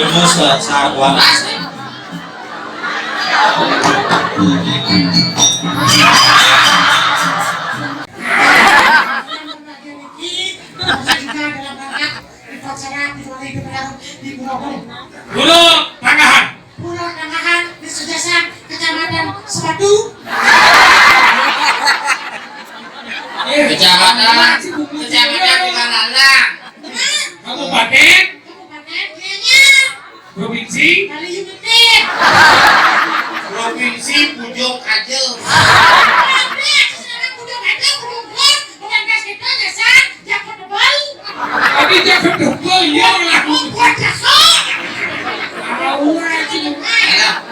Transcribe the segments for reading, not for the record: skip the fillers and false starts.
Ilmu sawaras. Pulau Tangahan. Pulau Tangahan di Sujasan, Kecamatan Sepatu. Kecamatan Pikanana. Kabupaten. Kabupaten Gianyar. Provinsi. Kali United. Provinsi Pujuk Aceh. Tadi dia kedua ya lah.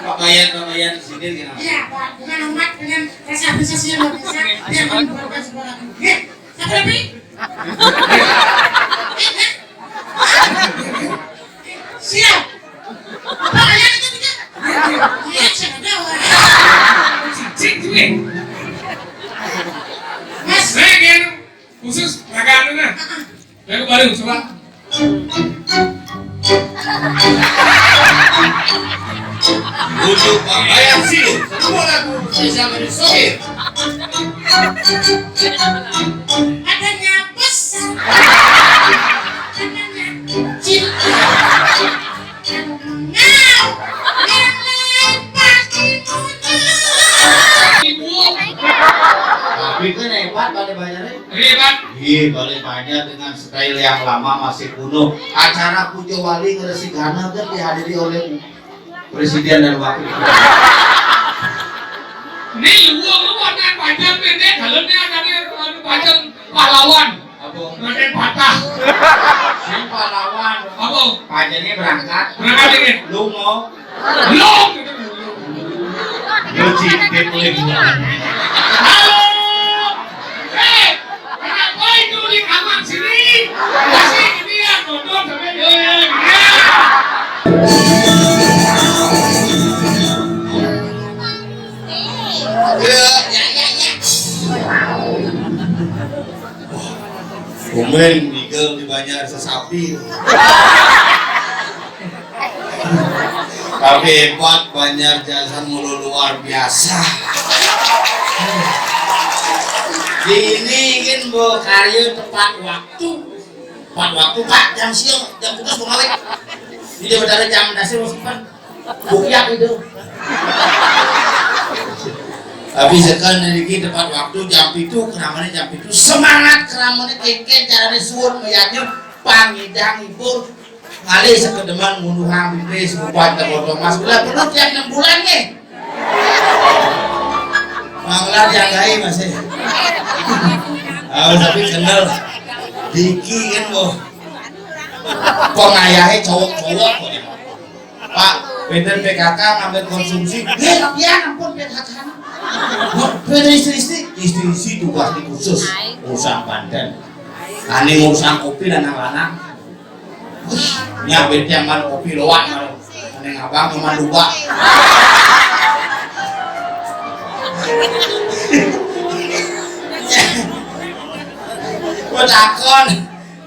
Pakaian sini gimana? Iya, Pak. Bukan umat dengan rasa bisnis yang luar biasa. Dia mengeluarkan sebuah lagu. Siapa lebih? Siap. Pakaian itu tidak? Iya, siapa tahu. Cik juga. Mas. Saya kan khusus ragaan na. Saya kembali coba. Untuk pakaian sini semua lagu bisa mensohir. Adanya besar. Adanya kecil. Now, yang lain pasti muncul. Ibu. Tapi kan hebat balik bayarnya. Hebat. Iya balik bayar dengan style yang lama masih kuno. Acara Pujo Wali Gresik-Gana kan dihadiri oleh Presiden dan Wakil. Nih uang lu warna panjang pendek, dalamnya ada panjang pahlawan. Apa? Raden patah. Si pahlawan. Apa? Panjangnya berangkat. Berangkat ini. Lu mau? Long. Lu cinta boleh buat. Halo. Kenapa itu di kamar sini? Masih ini yang nonton sampai dia. Komen Miguel di Banjar sesapi. Tapi hebat Banjar Jasan mulu luar biasa. Ini kan bu karya tepat waktu. Tepat waktu Pak jam siang jam putus pengawet. Ini benar jam dasar musikan. Bukiak itu. Tapi sekarang ini tepat waktu jam itu keramane jam itu semangat keramane kengken carane suwun meyaknya pangidang ibu ngalih sekedeman munduhang bibir sebuah tergotong mas bila perlu tiap 6 bulan nih manglar janggai masih tapi kenal Diki kan boh pengayahnya cowok-cowok Pak bener PKK ngambil konsumsi ya ampun PKK beda istri tugas di khusus urusan badan ane urusan kopi dan anak-anak nyabet yang man kopi loak ane ngabang cuma lupa betakon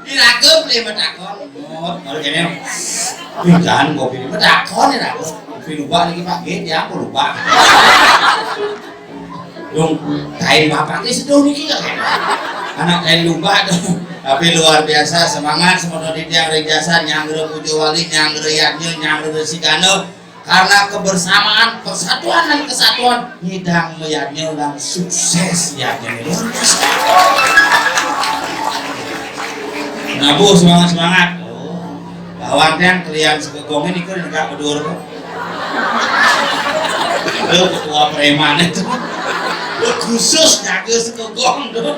diragem deh betakon kalau gini pindahan kopi betakon ya kopi lupa lagi pak ya aku lupa dong kain bapaknya seduh nih kita anak kain lumba tuh tapi luar biasa semangat semua di tiang jasa nyangger Pujo Wali nyangger Yadnya nyangger Sigano karena kebersamaan persatuan dan kesatuan nyidang meyadnya dan sukses Yadnya luar biasa nah bu semangat lawan yang kalian sekegong ini kan enggak berdur lu ketua preman itu khusus jaga sekegong tuh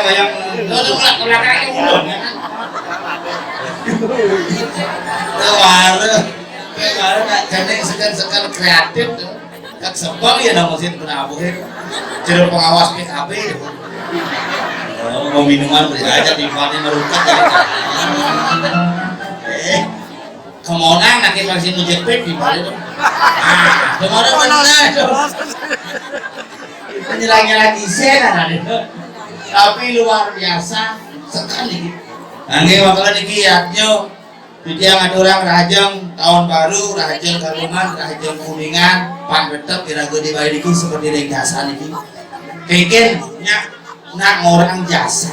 bayang lu belakangnya ulun ya baru tak jadi sekan kreatif tuh kak sebab ya dong mesin penabuhin jalur pengawas PKB mau minuman beli aja timpannya merukat kemonang nakit masih ngejepit di balik tuh kemarin benar tuh penyelang-nyelang isen ada itu tapi luar biasa sekali Angge bakalan iki yatnyo dia ngaturang rajeng tahun baru, rajeng Galungan, rajeng Kuningan, pan betep irago di bali iki seperti yang jasa niki. Keken nak ngorang jasa.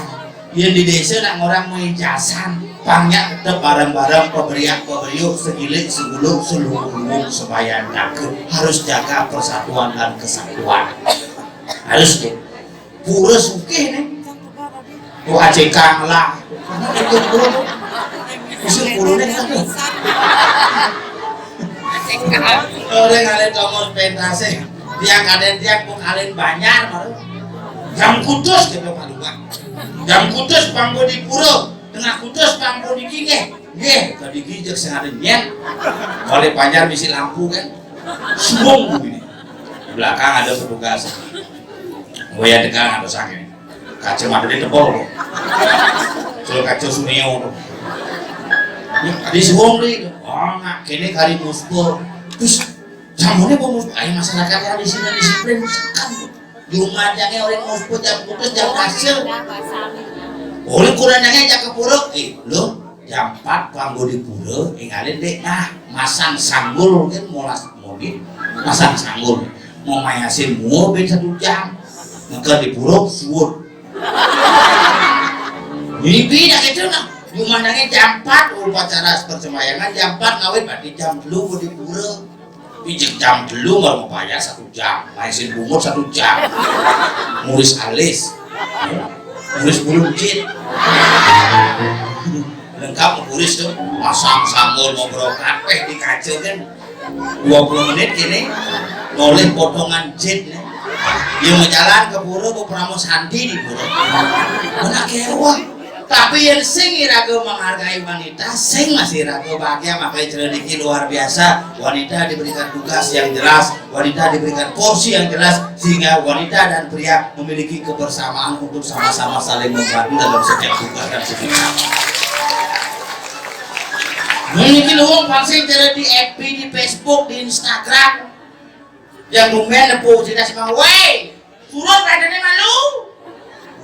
Yen di desa nak ngorang mau jasan, pangnya tetep barang-barang pemberian-pemberiuk segilik segulung seluruh sebayan dakeun. Harus jaga persatuan dan kesatuan. Harus tuh. Pura sugih nih. Oh ACK lah. Usul purune kan. Orang ngalen tomos pentase. Tiang kaden tiang pun kalian banyak baru. Jam kudus gitu paduka. Jam kudus panggo di pura, tengah kudus panggo di kige. Nggih, tadi ki jeung sengaden nyen. Oleh panjar bisi lampu kan. Sumbung begini. Di belakang ada petugas. Goya dekat ada sakit. Kaca mata di tebol. Soal kaca sunio. Di sumbung di. Oh, nak kene kali muspur. Terus jamunya mau muspur. Ayo masyarakat yang di sini disiplin sekam. Di rumah jangan orang muspur jam putus jam hasil. Oleh kurangnya jak ke pura. Lo jam 4 panggo di pura. Ingalin deh. Nah masang sanggul kan molas mobil. Masang sanggul. Mau mayasin mobil 1 jam. Maka di pura suwut. Mimpi dah gitu nah. Rumahnya jam 4 upacara persemayangan jam 4 ngawin berarti jam 2 di pura. Pijak jam 2 baru mau bayar 1 jam. Maisin bumur 1 jam. Muris alis. Muris bulu jin. Lengkap muris tuh. Masang sanggul mau berokat di kaca kan. 20 menit gini. Noleh potongan jin. Dia mau jalan ke pura mau pramu sandi di pura. Mana kewa. Tapi yang sing irago menghargai wanita, sing masih irago bahagia, makanya celediki luar biasa. Wanita diberikan tugas yang jelas, wanita diberikan porsi yang jelas, sehingga wanita dan pria memiliki kebersamaan untuk sama-sama saling membantu dalam setiap tugas dan setiap. Memiliki luang pangsing di FB, di Facebook, di Instagram, yang lumayan nepu cerita sama, wey, turun badannya malu,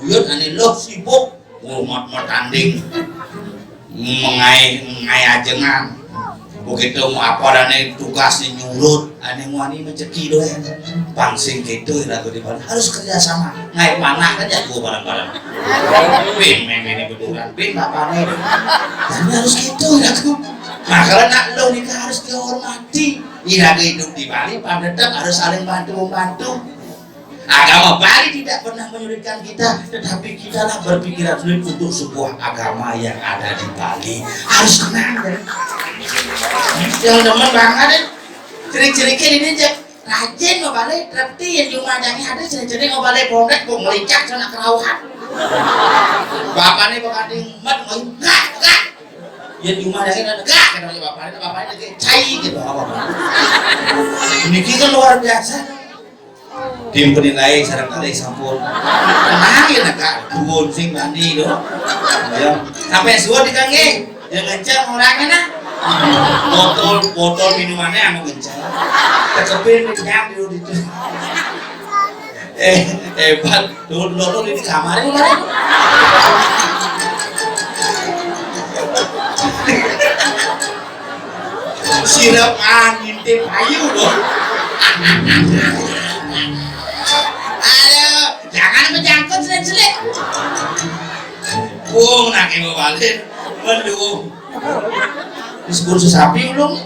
uyut ane lo sibuk. Mau tanding mengai ajengan begitu mau apa dan tugas nyurut ane wani menceki doa pangsing gitu irago di mana harus kerjasama ngai panah kan jago barang-barang pin ini betulan pin bapaknya dan harus gitu irago makanya nak lo nikah harus dihormati irago hidup di Bali pandetep harus saling bantu-membantu. Agama Bali tidak pernah menyulitkan kita, tetapi kita lah berpikiran sulit untuk sebuah agama yang ada di Bali. Harus tenang deh. Yang demen banget deh. Ciri-cirinya ini aja rajin mau balik, tapi yang di rumah jangan ada ciri-ciri mau balik pondok, mau melicak sana kerauhan. Bapaknya bakating mat mau enggak. Yang di rumah jangan ada enggak, kata bapaknya lagi cai gitu apa. Ini kan luar biasa. Tim penilai sarang kali sampun tenang ya nak duun sing mandi do sampai suah dikange yang ngencang orangnya nah botol minumannya yang mau ngencang tekepin nyam di itu hebat dulu di kamarnya kan sirap angin tim ayu dong. Aduh, jangan menjangkut selit-selit. Nak ibu balik, waduh. Disebut sesapi ulung.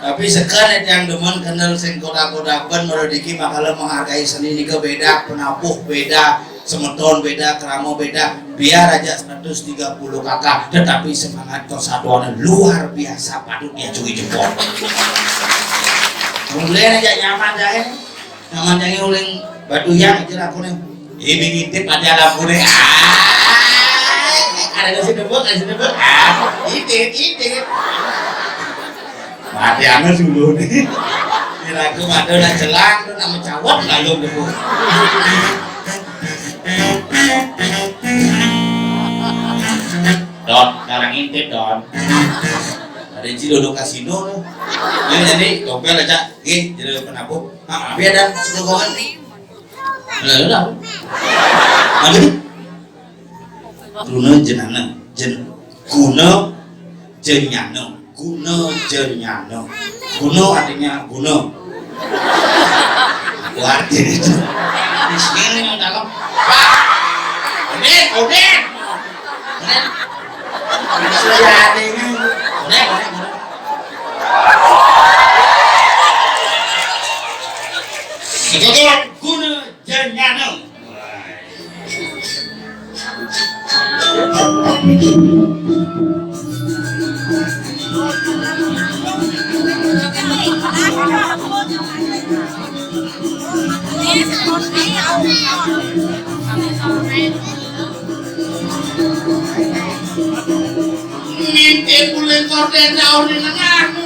Tapi sekarang yang demen kenal sing kodak-kodak ben merodiki makalah menghargai seni ini beda, penapuh beda, semeton beda, keramo beda. Biar aja 130 kakak, tetapi semangat persatuan luar biasa patutnya cuy jempol. Mulai aja nyaman jahe. Nyaman jahe uling batu yang aja lakunya. Ini ngintip aja lakunya. Ada nasi debuk. Intip. Mati anu dulu nih. Ini lagu madu dan jelang tuh nama cawat lalu debuk. Don, sekarang intip Don. Ada Cidodo Kasino nih. Jadi dompet aja, jadi penabuh. Biar dan sekolah nih. Lalu. Mana? Guna jenana guna jenyano guna jenyano guna artinya guna aku arti itu di sini yang dalam Pak Odin sudah adanya udah guna jenyano mimpi boleh korden jauh di lenganmu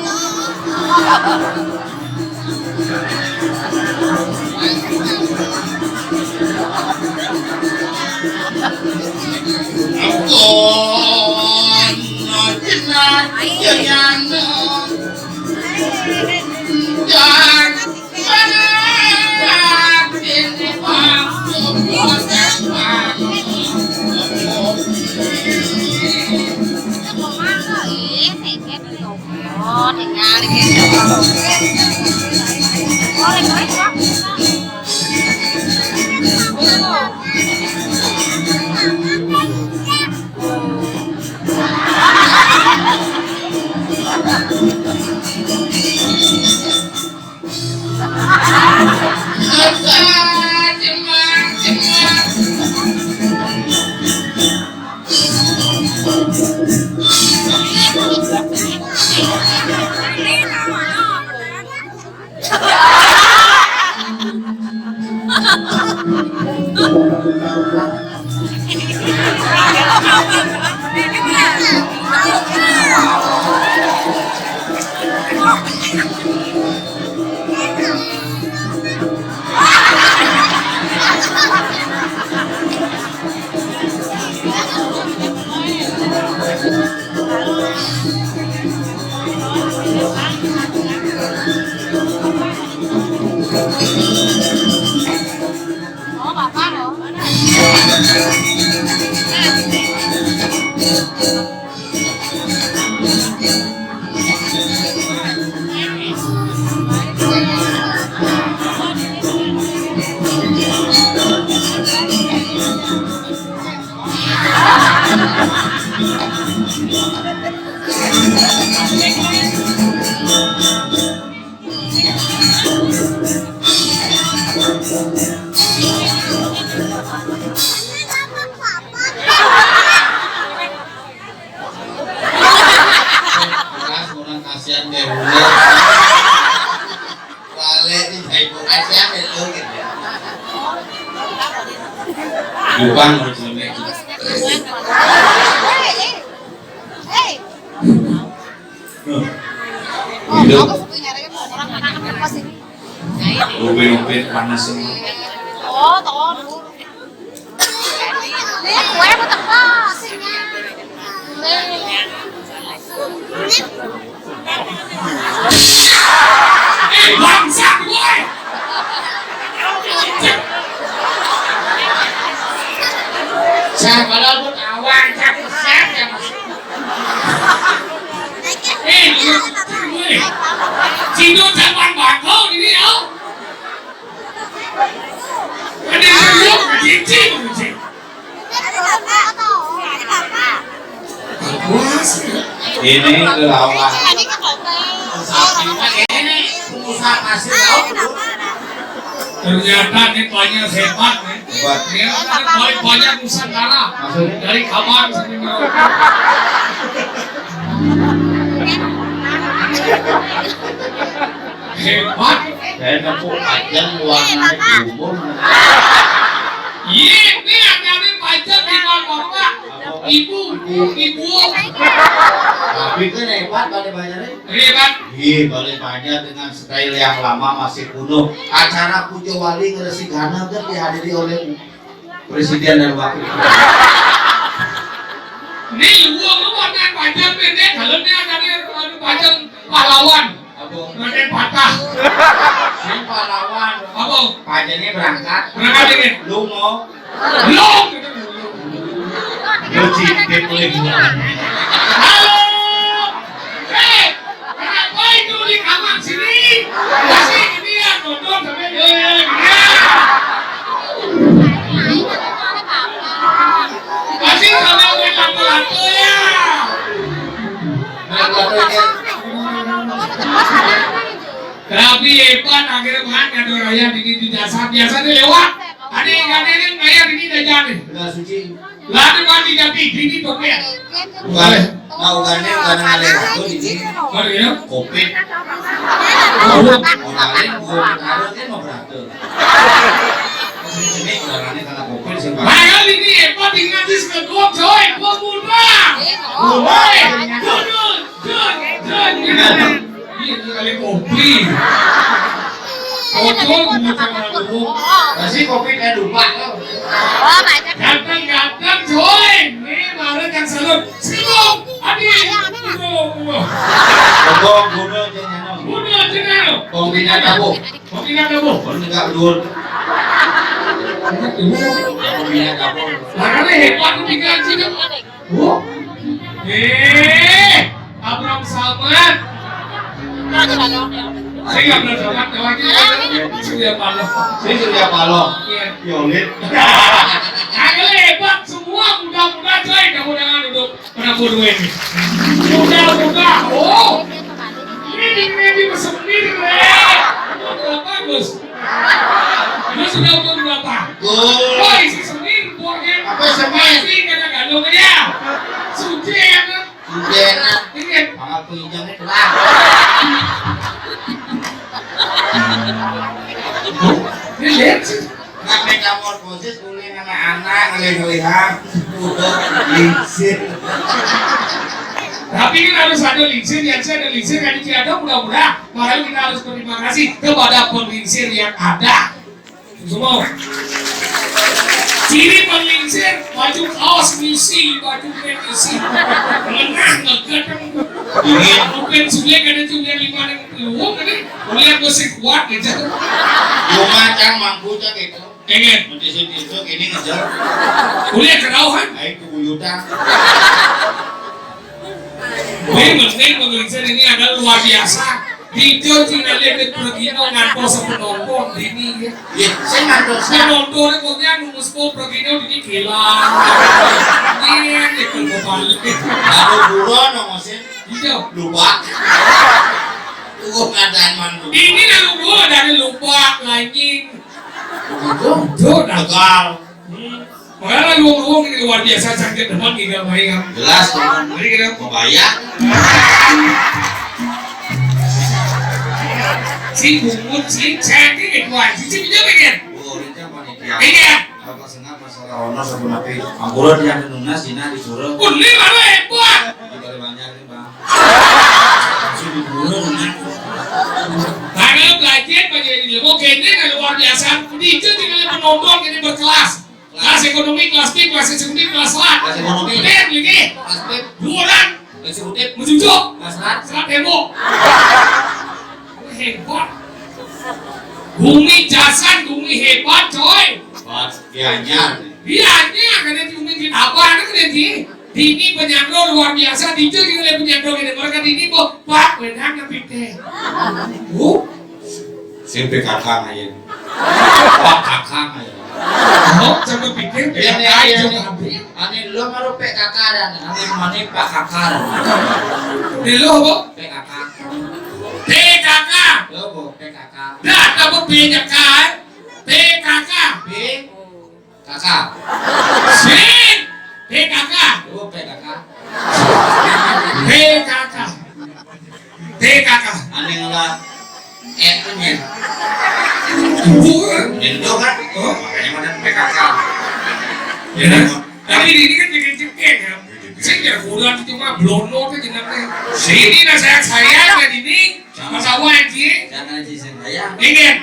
kasihan deh wale di ibu kasihan deh lo gitu ya bukan harus lebih hidup ubin panas ini gue mau teko bangsa gue saya kalau pun awan saya pesan ya mas Cino jangan bakal ini ya ada yang cincin ini kelawar ini pengusaha kasih lauk ternyata ini banyak hebat nih dia kan banyak Nusantara dari kabar hebat saya nemu panjang warnanya umum ini ada panjang di bawah ibu tapi kan hebat pada banyak hebat balik banyak dengan style yang lama masih kuno acara Pujo Wali Gresik Gana kan dihadiri oleh presiden dan wakil ini uang warna panjang pendek kalau dia dari panjang pahlawan nanti patah si pahlawan apa panjangnya berangkat ini lu mau long Cuci boleh dua. Halo. Kenapa itu di kamar sini? Masih ini ya nonton sampai ya. Masih sampai main lato-lato ya. Tapi hebat akhirnya banget ada raya di dasar biasanya lewat. Ada yang kayak ini dah jadi. Udah suci. Lalu mati jadi ini topnya. Boleh. Mau gane ngale aku di sini. Boleh ya? Kopi. Oh, Mau ngale gua taruh dia mau beratur. Sini orangnya karena kopi sih Pak. Mahal ini hebat tinggal di sekolah coy, gua muda. Woi, ini kali kopi. Kotor gua jangan dulu. Masih kopi kayak lupa lo. Ganteng coy. Nih baru yang salut. Silung, adik. Pokok gunung jenano. Muda jenano. Kopinya tabu. Kopinya kamu. Enggak dur. Kopinya tabu. Makanya hebat tinggal sini. Abraham Samad. Saya nggak pernah sama kawannya. Surya Paloh. Saya Surya Paloh. Yolit. Kagak hebat semua muda-muda coy. Kamu jangan duduk menabur duit. Muda-muda. Oh. Ini bersemir deh. Bagus. Ini sudah umur berapa? Oh isi semir. Apa semir? Pasti kadang-kadang ya. Suci ya kan? Jena. Ini Aku hijaunya telah. ini lihat sih. Nak metamorfosis kulit anak-anak ngelihat udah lingsir. Tapi kan harus ada lingsir, yang saya ada lingsir kan tidak ada mudah-mudahan. Makanya kita harus berterima kasih kepada pelingsir yang ada. Semua. Ciri pelingsir, baju kaos misi, baju band misi, lengan ngegedeng. Dingin. Mungkin sudah ada juga 5 yang peluang ini, melihat masih kuat gitu. Rumah cang mampu cang itu. Pengen, Mentisin itu ini ngejar. kuliah kerauhan. Ayo kebuyutan. Penting pelingsir ini adalah luar biasa. Video tinggal lihat pergino ngantor sepenonton ini ya. Ya, saya ngantuk. Penontonnya pokoknya numus po pergino ini hilang. Ini kalau balik. Aku buron nomosin. Hijau. Lupa. Tunggu ngadaan mandu. Ini lalu gua dari lupa lagi. Begitu. Tuh dah. Tegal. Makanya luang-luang ini luar biasa cantik teman kita baik kan. Jelas teman. Mari kita Mau bayar. si bungut si cantik itu aja si bisa bikin. Oh, ini apa nih dia? Ini ya. Apa senang masalah honor sebelum api. Angkuran yang nunas Cina disuruh. Ini baru hebat. Kita banyak nih bang. Sudah diburu dengan. Karena belajar menjadi ilmu kini kan luar biasa. Itu tinggal penonton ini berkelas. Kelas ekonomi, kelas B, kelas eksekutif, kelas selat. Kelas ekonomi. Lihat ini. Kelas B. Bulan. Eksekutif. Menjunjuk. Kelas selat. Selat tembok. Hebat. Bumi jasan, bumi hebat coy. Buat dianyar. Iya, karena bumi kita apa? Karena ini penyandro luar biasa. Itu juga penyandro ini. Mereka ini kok pak benang tapi teh. Sampai kakak aja. Pak kakak aja. Oh, sampai pikir Ane lo maru PKK dan ane mana Pak kakak. Dilo apa? PKK. PKK. Lo bo PKK. Dah, apa B-nya kan? PKK. B kakak. Sing. PKK. Lo PKK. PKK. PKK. Ane ngelah itu nya. Indo kan? Oh, makanya mana PKK. Ya, tapi ini kan bikin cekek ya. Saya kira kurang itu mah blono kan jenengnya. Sini lah saya kan ini masa wajib. Jangan aja saya. Ingin.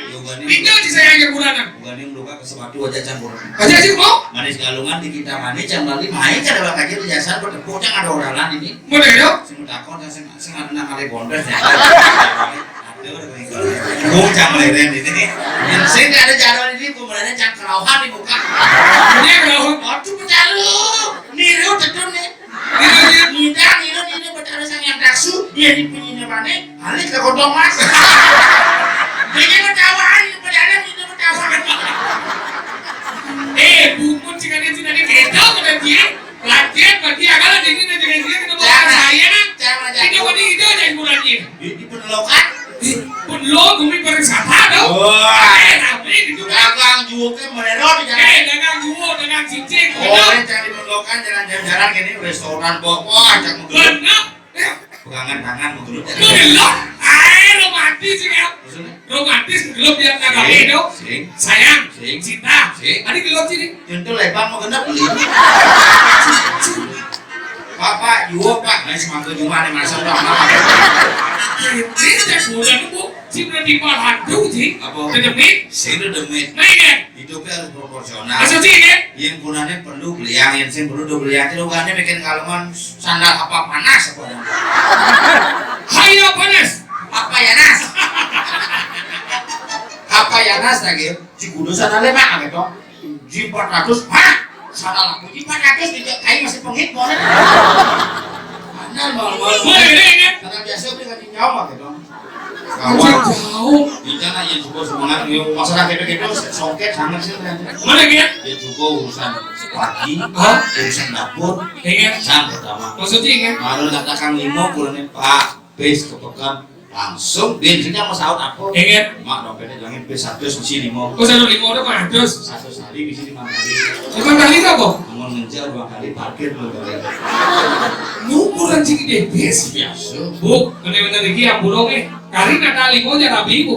Itu aja saya yang kurang. Bukan yang lupa ke sepatu aja campur. Aja sih mau? Manis galungan di kita manis yang balik main kan ada kaji di jasa bertepuk ada orang ini. Mau deh dong? Sing takon sing ada kali bondes ya. Gue cang leren ini. Yang sing ada jadwal ini kemudian cang kerauhan di muka. Ini kalau Aduh pencalu. Niru asu, dia dipinginnya mana? Halik ke kodong mas. Jadi ketawa, padahal ini ketawa. Bukun jika dia tidak diketahui pada dia, latihan bagi agak jadi dengan dia kita bawa saya. Ini wadi itu aja yang bulannya. Di penelokan. Penelok kami bersama dong. Tapi itu dagang juga merero di jalan. dagang jual, dagang cincin. Orang cari penelokan jalan-jalan gini restoran bawa ajak menggelut. Pegangan tangan menggelut. Menggelut. Romantis ya. Romantis menggelut dia kagak itu. Sayang, cinta. Tadi gelut sini. Tentu lebar mau genap beli. Pak, juga pak. Nah, semangka cuma ada masa udah apa? Ini tak bulan itu, si berarti malah tuh sih. Apa? Kedemit. Saya demit. Nah, Hidupnya harus proporsional. masa sih kan? Yang gunanya perlu beliang, yang sing perlu beliang. Itu gunanya bikin kaleman sandal apa panas apa? Hayo panas. Apa ya nas? Apa ya nas lagi? Si kudu sandalnya mah gitu. Ji 400, hah? Sandal aku ji 400 tidak kayak masih penghit boleh. Sandal mal-mal. Boleh kan? Sandal biasa beli kan nyawa mah gitu. Kawan jauh. Ijana yang juga semangat masalah gitu-gitu songket sangat sih kan. Mana kan? Ya juga urusan pagi, Hah? urusan dapur, Kan? sang pertama. Maksudnya kan? Baru katakan limo kurangnya Pak, base kepekan langsung bensinnya mau saut apa? Kan? Mak dompetnya jangan base 100 mesti limo. Kau satu lima udah mah terus. 1 hari bisa 5 kali. 5 kali apa? Namun ngejar 2 kali parkir 2 kali. Nukuran cing debes. Biasa. Bu, bener-bener lagi yang burung Kari nada limo jarabi bu.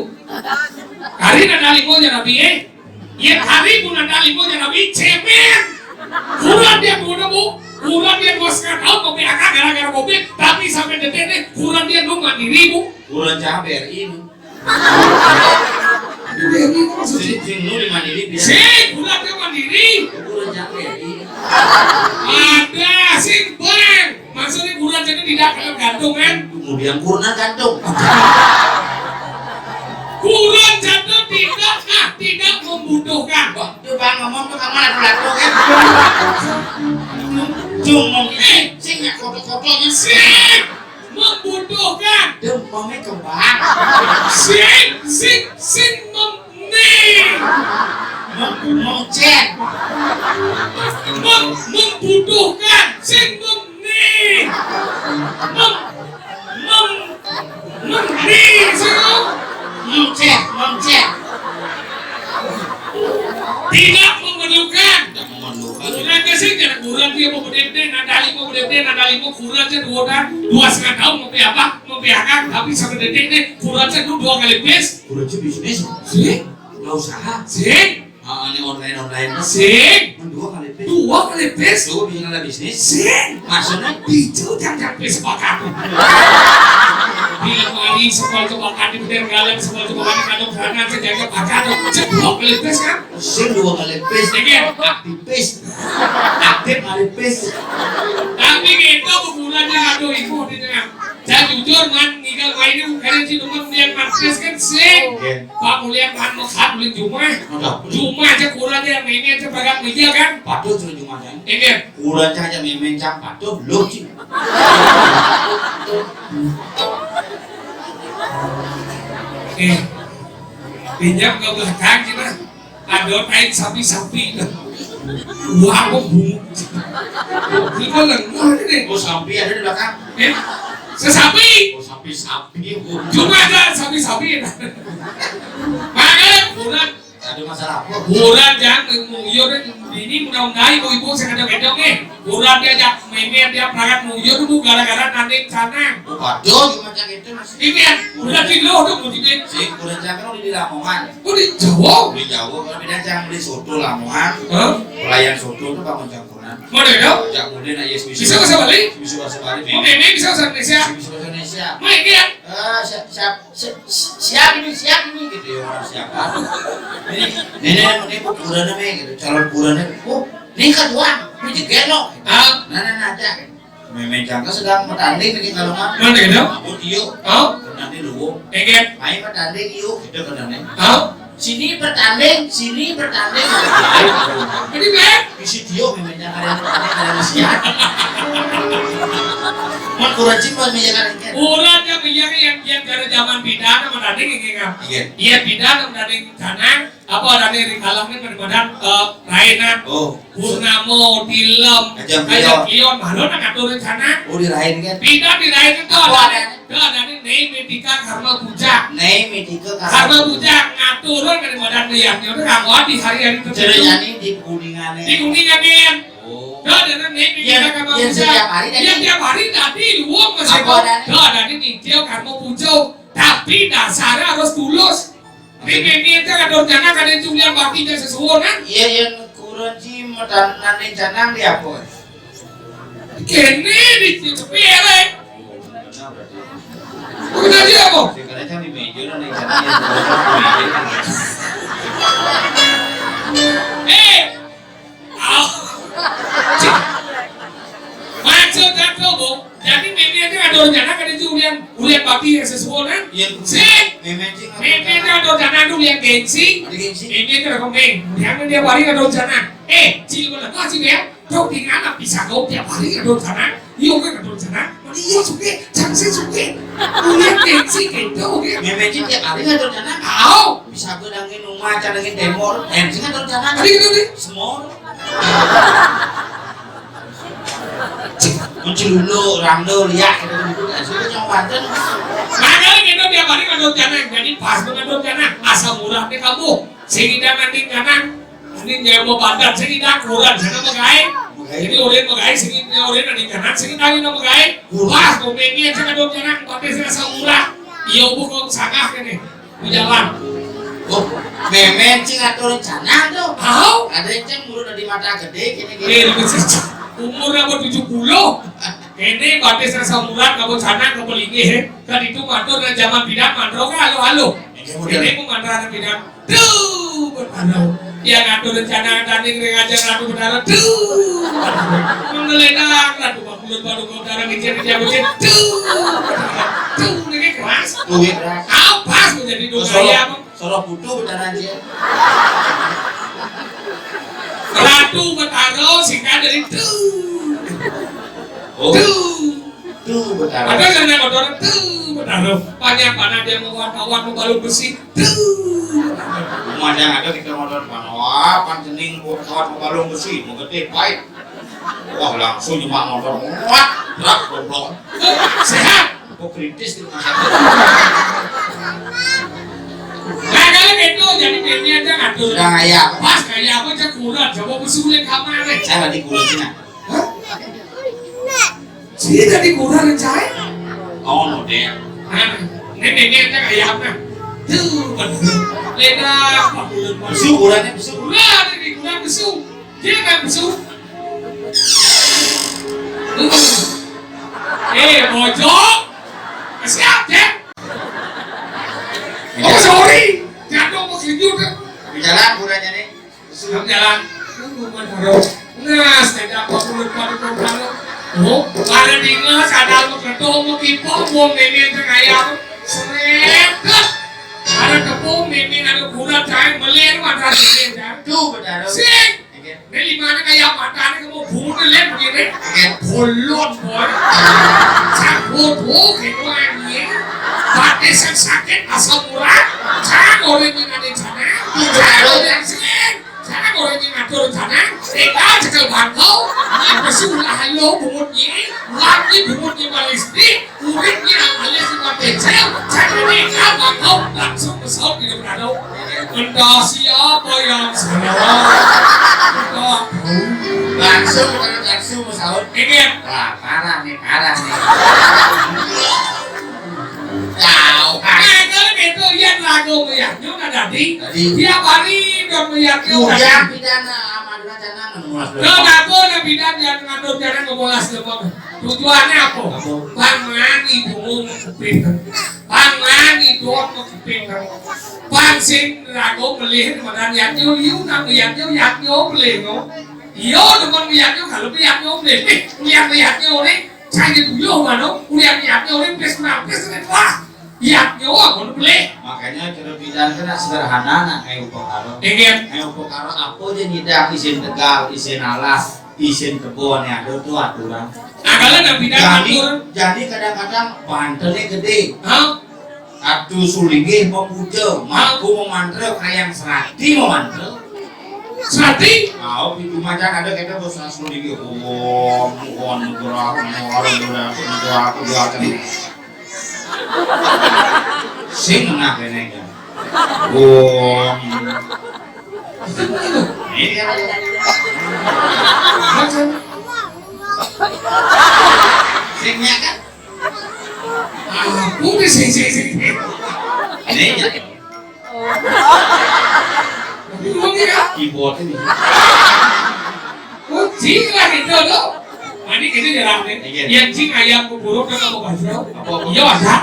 Kari nada limo jarabi Yang hari pun nada limo jarabi cemen. Kurang dia bodoh bu. Kurang dia bos kakao kopi akak gara-gara kopi. Tapi sampai detik ini kurang dia nu mandiri bu. Kurang caber ini. BRI maksudnya. Sing nu di mandiri biasa. Sing, kurang dia mandiri. Kurang caber ini. Ada sing bang. Maksudnya kurang jadi tidak gantung kan? Kemudian kurang gantung. Kurang jadi tidak membutuhkan. Itu bang ngomong tuh kamu ada lagu kan? Cuma sing nggak kotor-kotornya Sing membutuhkan. Demamnya kembang. Sing Mengcen. membutuhkan. Sing Mengcen. tidak memerlukan. Tidak memerlukan. Kurang kasih jangan kurang dia mau berdede, nada limo kurang aja 2,5 tahun mau apa? Mau PHK tapi sampai detik ini kurang aja 2 kali bis. Kurang bisnis. Sing, Nggak usaha. sing, Ini online. sing. 2 kali bis. 2 kali bis. Itu bisa nggak bisnis. Sing. Maksudnya Bicu jangan bis sepakat. Di mari sekolah sepakat di bidang galang sekolah sepakat kandung kanan sejaga pakat. Ceplok kali bis kan? sing 2 kali bis. Aktif kali bis. Tapi gitu bukulannya aduh ibu di tengah. Saya jujur man ninggal kali ini kalian sih teman lihat markes kan sing. Pak mulia kan mekat beli Cuma aja kurangnya ini aja pegang meja kan. Patuh sudah Jumatnya. Ini Kurang aja memencang patuh belum sih. pinjam ke belakang kita ada kain sapi-sapi wah kok bungu ini kok lengah ini Oh sapi ada di belakang. sesapi Oh sapi. cuma ada sapi-sapi makanya kurang Ada masalah apa? kurang jangan nguyur ini mudah-mudahan ibu-ibu saya kadang-kadang kurang diajak main dia perangkat nguyur bu gara-gara nanti sana Waduh cuma cak itu mas. ini kan udah tidur udah mau tidur Si kurang cak kan di Lamongan. oh di Jawa Di Jawa kalau beda cak beli soto Lamongan. hah? Pelayan soto itu bangun campuran. Mana itu? Jak kemudian aja Bisa bahasa Bali? Bisa bahasa Bali. Oh Meme bisa bahasa Indonesia? Bisa bahasa Indonesia. Main ya? Siap ini gitu ya orang siapa? Ini kurannya gitu calon kurannya. Oh ini kan doang, ini jeger loh. Ah, Nah ada. Memang jangka sedang bertanding bikin kalungan. mana itu? Ampun iyo. Oh, Nanti dulu. enggak? Main bertanding iyo. Itu kan nanti. Oh, sini bertanding. Jadi Beb, Isi dia memangnya ada sihat. Mau kurang mau menjaga kan? urang yang yang dari zaman pidana sama dading ini kan. Iya pidana sama dading tanang apa dading di kalangnya kadang-kadang rainan. Oh, Purnamo, Tilem, Ajam Kion, malu nak atur rencana. oh dirahin kan? Pida dirain itu ada nih metika karma puja. Nih metika Karma puja ngaturun dari badan liatnya udah kamu di hari-hari tertentu. Ceritanya di kuningannya. Di kuningan nih. Oh. Ada nih metika karma Yang puja. setiap hari tadi. Yang tiap hari tadi luang masih Apa adanya? ada nih nitio karma puja. Tapi dasarnya harus tulus. Ini itu ada rencana kan itu yang bakinya sesuatu kan? Iya yang kurang sih dan nanti jangan di apa? Kene di cepere. Bukan aja apa? Sekarang kan di meja nanti jangan Maksud aku bu, jadi meme itu ada rencana kan itu ulian bakti yang sesuatu kan? Sih, meme itu ada rencana dulu yang gengsi. Meme itu ada komen, yang dia hari ada rencana. Cili mana kau sih ya? Kau tinggal tak bisa kau tiap hari ada rencana. Iya kan ada rencana. Iya suka, jangan suka. Ulian gengsi gitu. Memang tiap hari nggak rencana. Tahu? Bisa gue nangin rumah, nangin demo, MC nggak rencana. Tadi gitu nih. Semua. Muncul dulu, ramdo, lihat, gitu. Asal yang Banten. Makanya gitu tiap hari ada rencana. Jadi pas dengan rencana asal murah nih kamu. Sehingga nanti kanan, nanti jangan mau bandar. Sehingga kurang, jangan mau gaib. Jadi orang mau gaib, sehingga orang nanti kanan. Sehingga nanti mau gaib. Pas komennya jangan ada rencana. Tapi saya asal murah. Iya bukan sangat kan nih. Di jalan. Oh, memang sih nggak tahu rencana tuh. Tahu? Ada yang mulu dari mata gede, gini. Umurnya mau 70. Ini batis rasa murah kamu sana kamu lingi kan itu mandur dan zaman bidang mandro kan halo. Ini mau mandor anak bidang. Tuh berpandau. Yang ngatur rencana tanding ngajar ratu berdarah. Tuh. Mengeledang ratu bakulun baru kau darah ngecek dia bucin. Tuh ini keras. Tuh keras. Apa menjadi doa ayam? Solo putu beneran aja. Ratu bertaruh singkat dari tuh. Oh. Tuh Ada beneran. kan yang motor tuh bertaruh. Banyak panah dia mau kawan mau balung besi. Tuh. Rumah yang ada di motor mana? Wah, pancening buat kawan balung besi, mau gede baik. Wah langsung cuma motor muat, berat goblok. Sehat. Kok kritis di rumah sakit? Nah kalau gitu jadi ini aja ngatur. Sudah ngaya. Pas kayak apa aja kurang. Coba besulin kamar. Saya lagi kulit sini. Sini tadi kurang cai. Oh no deh. Nah, ini aja kayak apa? Tuh, leda, Besu kurangnya besu. kurang ini kurang besu. Dia kan besu. Mojok. Siap ya? Oh sorry, jatuh mau sejud. Di jalan kurangnya nih. Sudah jalan. Nah, saya dapat mulut pada kalau. Oh, ada di ngas, ada mau ketemu mau kipong, mau mimi ayam. Seret. Ada tepung, mimi ada kurang cair, melir mata sini. Tuh benar. Sing. Ini mana kayak matanya kamu bunuh lihat begini. Bolot boy. Campur tuh gitu anjing. Batis yang sakit asam urat. Jangan orang yang ada di sana. Jangan orang yang sing. Jangan orang yang ngatur di sana. Eka cekal bangkau. Ini besulah halo bumutnya. Lagi bumutnya balistik. Muridnya alias lima pecel. Jangan eka bangkau. Langsung pesawat di depan. Entah siapa yang salah. Langsung sahur. Ingin. Wah parah nih. Tahu kan? Nah kalau gitu yang lagu meyaknya udah tadi. Tiap hari udah meyaknya udah. Yang pidana aman rencana menulas. Kalau aku udah bidan yang ngatur jalan ngemulas demam. Tujuannya apa? Pangan ibu kuping. Pangan ibu kuping. Pansin lagu melih kemudian yaknya liu nang yaknya melih no. Iya teman yaknya kalau yaknya melih. Yaknya nih. Saya dulu mana? Yaknya nih pes menang pes nih wah. Ya, nyawa kono beli. Makanya cara bidan kena sederhana nak kayak upakaro. Ingin. Kayak upakaro apa aja nyidak izin tegal, izin alas, izin kebun ya ada tuh aturan. Agalan na bidan atur. Jadi kadang-kadang bantelnya gede. Hah? Atuh sulinggih mau puja, aku mau mantra kayak yang serati mau mantra. Serati? Nah, itu macam ada kita bos sulinggih. Oh, mohon gerak, gerak aku dia akan. Sing nak kene ya. Oh. Ini kan. Singnya kan. Udah sing. Ini ya. Belum ya? Keyboard ini. Oh, cing lah gitu loh. Mandi kita jalan deh. Yang cing ayam kuburuk kan kamu kasih. Iya ada.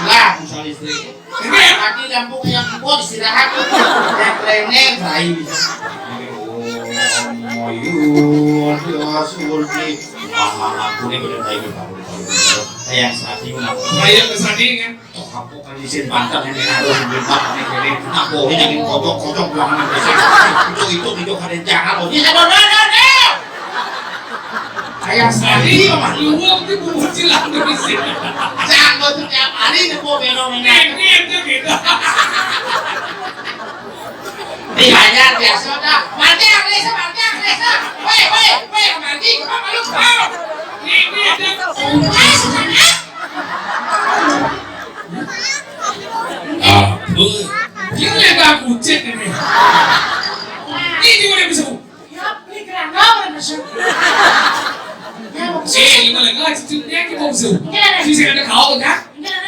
Lah, misal istri. Mati lampu yang kuat istirahat. Yang reneng bayi bisa. Oh, yun, ya sulti. Aku nih udah bayi baru. Kayak saat ini aku. Ayam kesadi kan. Aku kan izin pantat ini harus diminta ini. Aku ini yang kocok belakangan besok. Itu ada jangan loh. Ini ada. Kayak sekali Luwak itu bumbu cilang dari sini. jangan lo setiap hari nih kok fenomena. Itu gitu. Dihajar biasa dah. Mati yang lesa. Woi, mati kau malu kau. Yang lebar kucing ini. Ini juga dia bisa. Ya, beli kerana masuk. Ya, Ini malah nggak cucunya kita bisa. Sisi ada kau kan?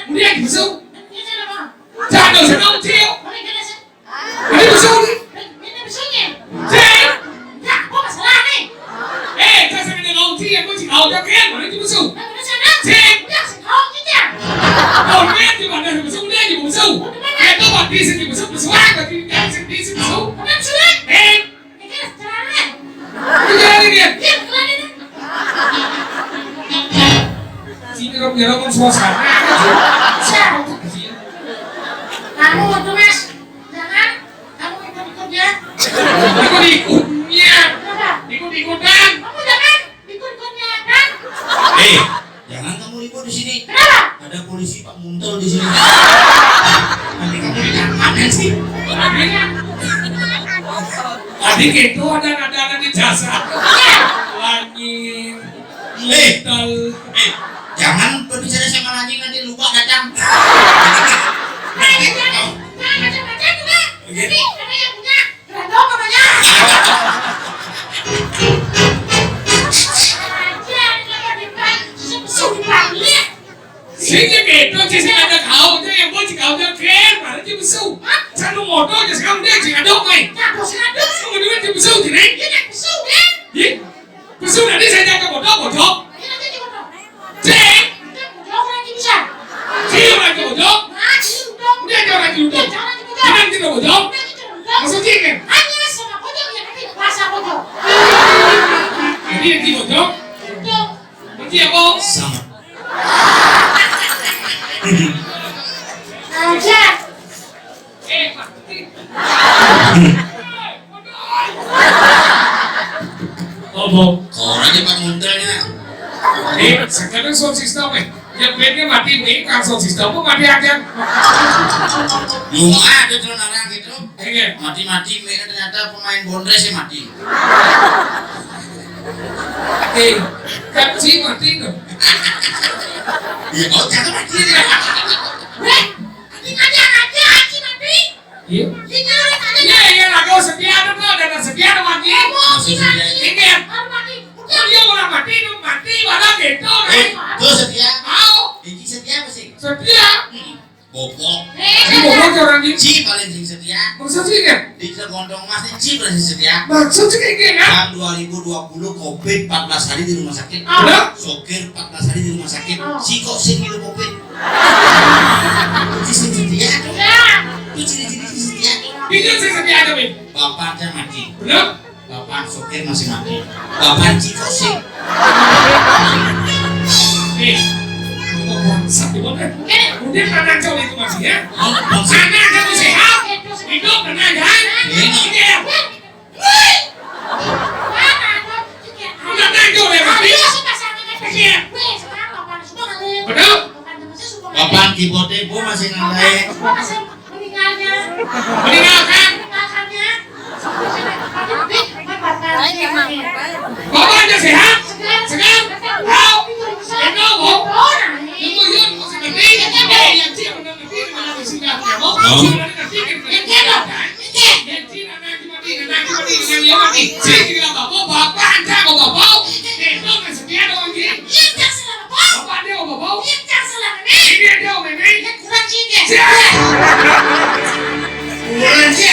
Kemudian kita bisa. Jangan senang dia. Ada bisa ni. Cek. Kasi ada kau dia, kau cik kau tak kan? Mana kita bisa? Cek. Kau ni di mana kita bisa? Dia di bisa. Itu mati sini bisa bersuara, tapi dia sini bisa. Ini dia. Sini kau nyerang suasana. Kamu itu mas, jangan kamu ikut ya. Ikut-ikutnya. Kenapa? Ikut-ikutan. Kamu jangan ikut-ikutnya kan? Jangan kamu ikut di sini. Kenapa? Ada polisi Pak Muntel di sini. Nanti kamu ditangkap sih. Adik itu ada di jasa. Langit. Metal. Jangan berbicara sama anjing nanti lupa datang. Jangan macam-macam juga. Jadi ada yang punya gerandong namanya. Aja kenapa dipan? Susu dipanggil. Sini gitu, sini ada kau aja yang mau kau aja keren, mana dia besu. Canu motor aja sekarang dia jangan dong, mai. Nah, bos ada. Kamu dengar dia besu sini? Dia nak susu kan? Iya. Besu nanti saya jaga motor. Dia nanti di mana? Cek. Dia mau lagi bisa. Siapa lagi motor? Nah, di udang. Dia jangan lagi motor. Dia jangan di udang. Kita tidak motor. Dia di udang. Maksudnya kan? Hanya sama kodok yang nanti bahasa kodok. Jadi yang di motor, Kodok. nanti apa? Sama. Aja. Mati. Apa? Kau aja Pak Muntelnya. Sekarang sound system yang bednya mati ini kan sound system mati aja. Cuma ada tuh orang gitu. Iya. Mati-mati mereka ternyata pemain bondres yang mati. Kan sih mati dong. Iya, oh jangan mati. Weh, ini aja Haji mati. Iya. Ini orang ada. Iya, lagu setia ada tuh, dan setia ada mati. Ini Baru mati. kan dia orang mati, malah gitu. Tuh setia. Mau Iki setia apa sih? setia. Bopok. Si bobok orang ini. Ci paling sing setia. Maksud sih kan? Di Gondong Mas ini Ci paling sing setia. Maksud sih kayak gini kan? Tahun 2020 Covid 14 hari di rumah sakit. Udah? Sokir 14 hari di rumah sakit. Ci kok sing minum Covid. Ci sing setia. Itu ciri-ciri sing setia. Itu sih setia aja, Bin. Bapaknya mati. Bener? Bapak sopir masih mati. Bapak Ci kok sing. Nih, bangsat di mana? Kemudian anak cowok itu masih ya? Anak kamu sehat, hidup tenang kan? Ini ya. Anak cowok ya mati. Betul? Bapak kibote bu masih ngalai. Meninggalkan. Bapaknya sehat, segar, tahu, enak kok. Kemudian kok seperti yang dia mengerti dengan sudah kamu, sudah mengerti dengan bapak anda kok bapak, itu setia dong ini. Bapak dia kok bapak, ini dia kok ini. Kurang sih.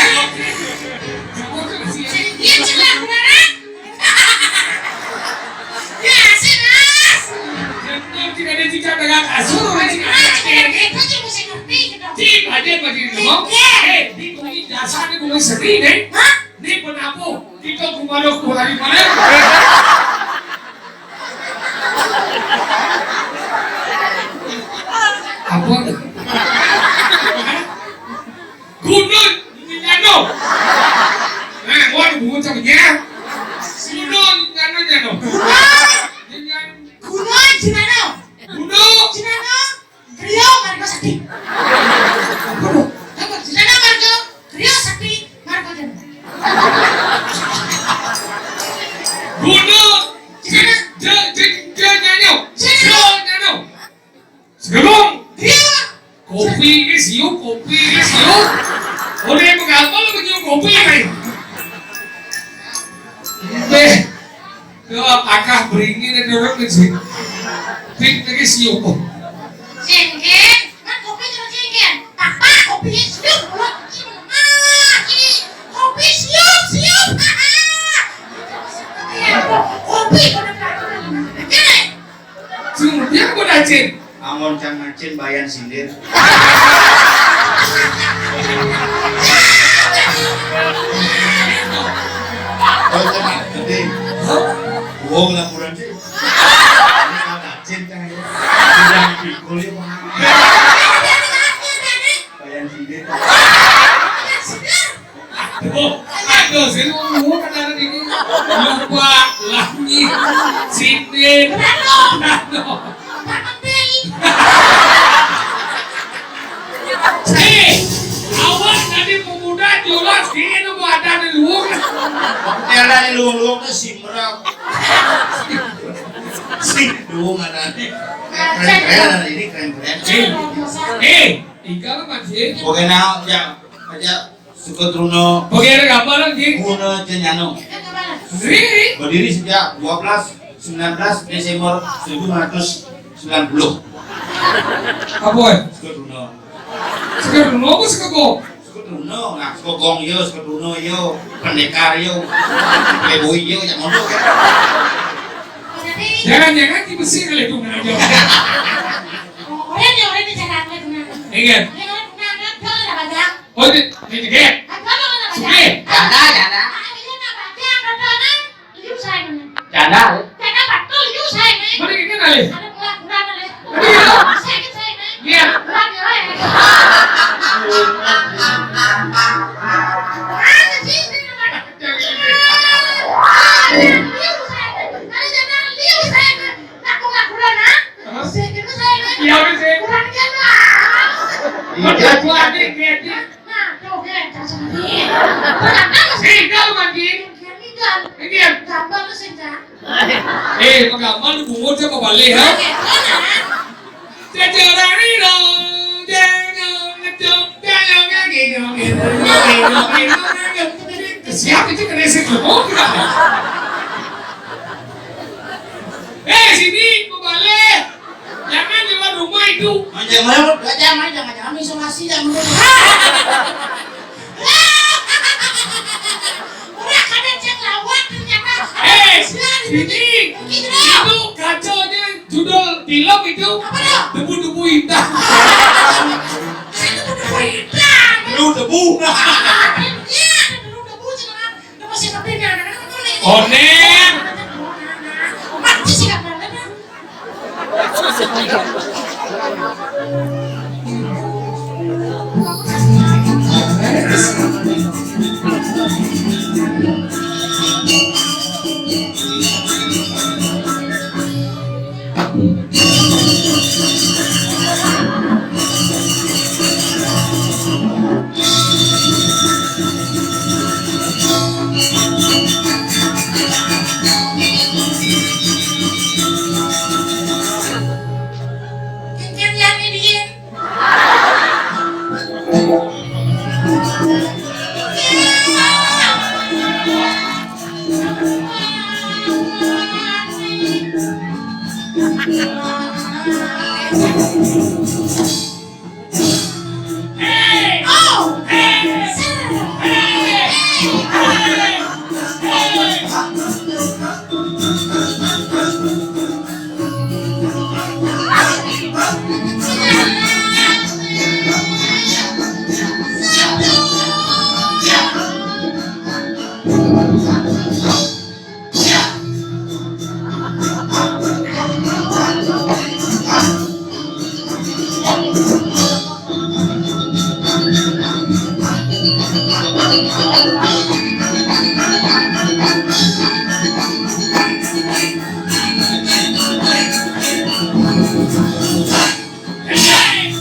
Tidak ada jika dengan asur, di badan ngomong, di kulit dasarnya gue sedih deh, di penapu, kita kumadok hari mana? Apa? Gunung, nyano, nah, gua gunung cabenya, gunung nyano, Gunung Cinano. gunung. Cinano. Rio Margo Sakti. Cinano Margo. Rio Sakti Margo Jan. Gunung, nyanyo, sekarang, kopi ke siu, oleh mengapa lo menyuruh kopi kan? Kalau akah beringin ada orang kecil, pik ke siu kok. Jengken, kan kopi cuma jengken. Papa kopi siup, kopi siup. Kopi pada Cuma dia kok dacin. Amon can ngacin bayan sindir. Oh tenang, gede. Uang laporan sih. Ini kalau ngacin kan ya. Sedang pikul ya pak. Bayan sindir. Aduh, sini mau kadang ini lupa langit, sindir, nano. Awas nanti pemuda jelas ini mau ada di luar. Tiada di luang-luang tuh simrap. Luang ada nih. Keren ini keren. Ikaw masih. Oke now ya aja suka Truno. Bagaimana gambar lagi? Kuno Cenyano. Sini. Berdiri sejak 19 Desember 1990. Apa? Suka Truno. Sekarang apa sekarang? Suka Truno. Nah, suka Gong yo, suka Truno yo, Pendekar yo, Playboy yo, yang mondok ya. Jangan-jangan di Mesir kali itu aja. Ingat. Oh, ini tiket. Suki. Janda. Mana ini kali? Iya. Iya sih. Macam apa ni kerja? Kalau mandi. Ingat. Pengalaman bungut saya balik ha. Jajarani dong, siapa itu kena sekelomong kita? Sini balik, jangan lewat rumah itu. Jangan isolasi jangan. Udah kadang cek lawat ternyata. Sini itu kacaunya judul film itu debu-debu hitam. Debu. Onen. Kincir yang ini. Hey! Oh! Hey! Hey!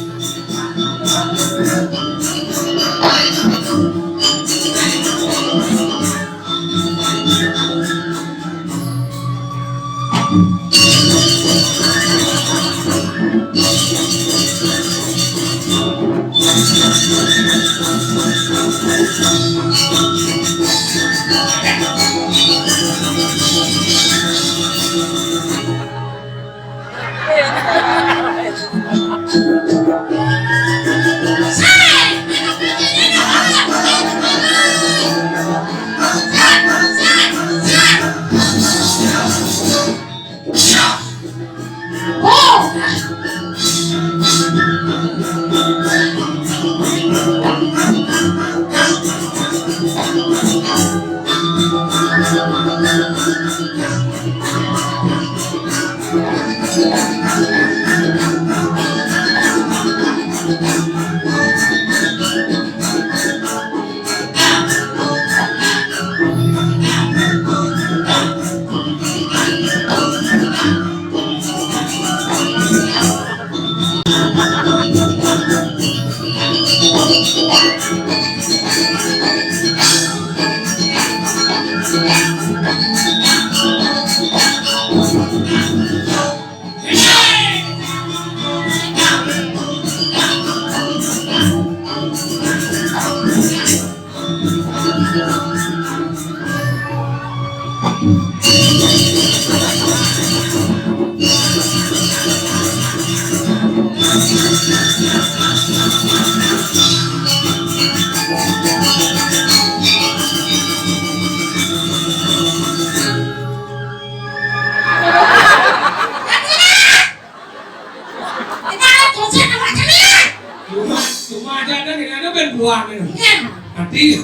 Cuma aja ada dengan ada ben buang nanti